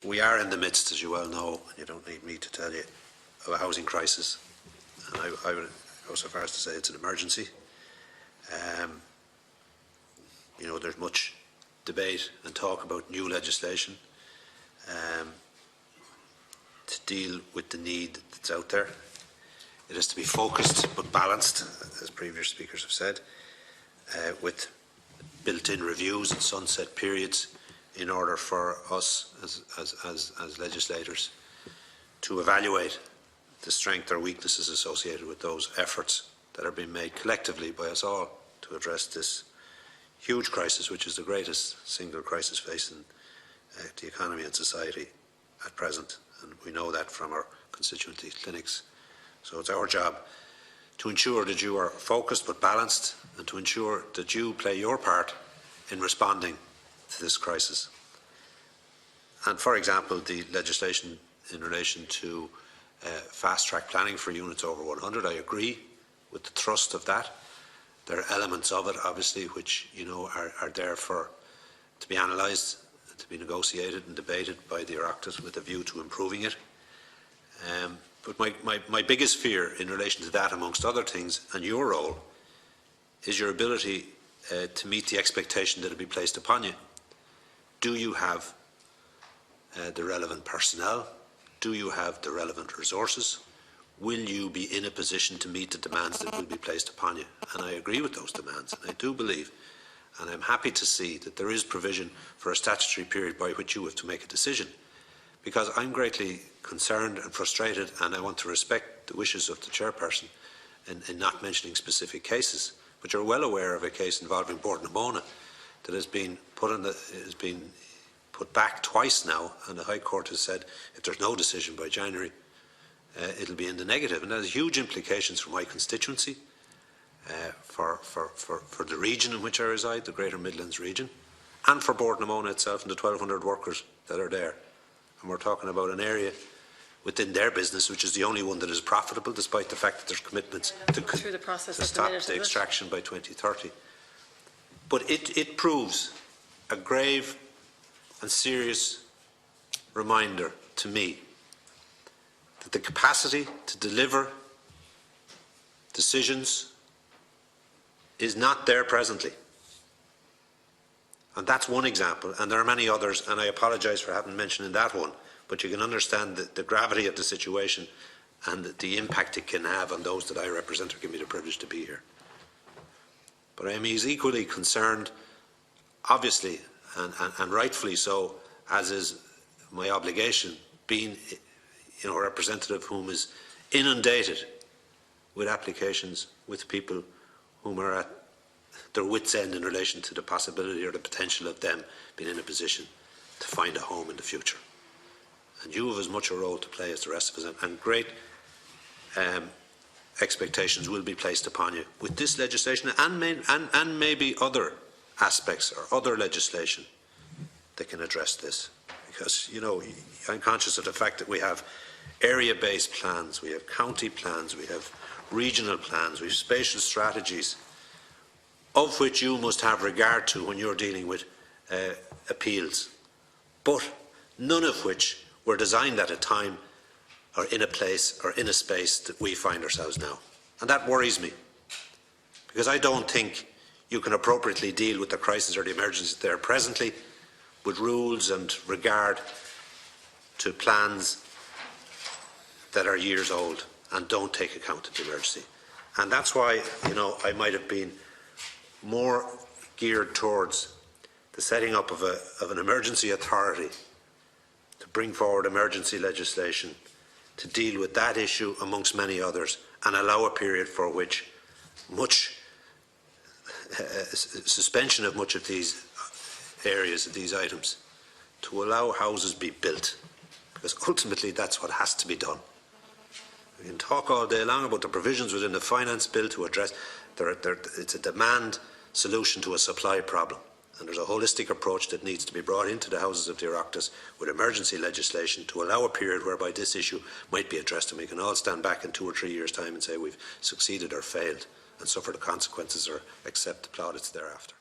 We are in the midst, as you well know, and you don't need me to tell you, of a housing crisis. And I would go so far as to say it's an emergency. There's much debate and talk about new legislation to deal with the need that's out there. It is to be focused but balanced, as previous speakers have said, with built-in reviews and sunset periods in order for us as legislators to evaluate the strength or weaknesses associated with those efforts that are being made collectively by us all to address this huge crisis, which is the greatest single crisis facing the economy and society at present. And we know that from our constituency clinics. So it's our job to ensure that you are focused but balanced, and to ensure that you play your part in responding to this crisis. And for example, the legislation in relation to fast-track planning for units over 100, I agree with the thrust of that. There are elements of it, obviously, which are there to be analysed, to be negotiated and debated by the Oireachtas with a view to improving it. But my biggest fear in relation to that, amongst other things, and your role, is your ability to meet the expectation that will be placed upon you. Do you have the relevant personnel? Do you have the relevant resources? Will you be in a position to meet the demands that will be placed upon you? And I agree with those demands, and I do believe, and I'm happy to see that there is provision for a statutory period by which you have to make a decision, because I'm greatly concerned and frustrated, and I want to respect the wishes of the chairperson in not mentioning specific cases. But you're well aware of a case involving An Bord Pleanála that has been put back twice now, and the High Court has said if there's no decision by January, it'll be in the negative, and that has huge implications for my constituency, for the region in which I reside, the Greater Midlands region, and for An Bord Pleanála itself and the 1,200 workers that are there. And we're talking about an area within their business which is the only one that is profitable, despite the fact that there's commitments to stop the extraction by 2030. But it proves a grave and serious reminder to me that the capacity to deliver decisions is not there presently. And that's one example, and there are many others, and I apologise for having mentioned that one, but you can understand the gravity of the situation and the impact it can have on those that I represent or give me the privilege to be here. But I am equally concerned, obviously, and rightfully so, as is my obligation, being a representative whom is inundated with applications, with people whom are at their wits' end in relation to the possibility or the potential of them being in a position to find a home in the future. And you have as much a role to play as the rest of us, and great expectations will be placed upon you with this legislation and maybe other aspects or other legislation that can address this. Because, I'm conscious of the fact that we have area-based plans, we have county plans, we have regional plans, we have spatial strategies, of which you must have regard to when you're dealing with appeals, but none of which were designed at a time or in a place or in a space that we find ourselves now. And that worries me, because I don't think you can appropriately deal with the crisis or the emergencies there presently with rules and regard to plans that are years old and don't take account of the emergency. And that's why, I might have been more geared towards the setting up of an emergency authority to bring forward emergency legislation to deal with that issue amongst many others, and allow a period for which suspension of much of these areas, of these items, to allow houses be built, because ultimately that's what has to be done. We can talk all day long about the provisions within the finance bill to address, it's a demand solution to a supply problem, and there's a holistic approach that needs to be brought into the houses of the Oireachtas with emergency legislation to allow a period whereby this issue might be addressed, and we can all stand back in 2 or 3 years' time and say we've succeeded or failed and suffer the consequences or accept the plaudits thereafter.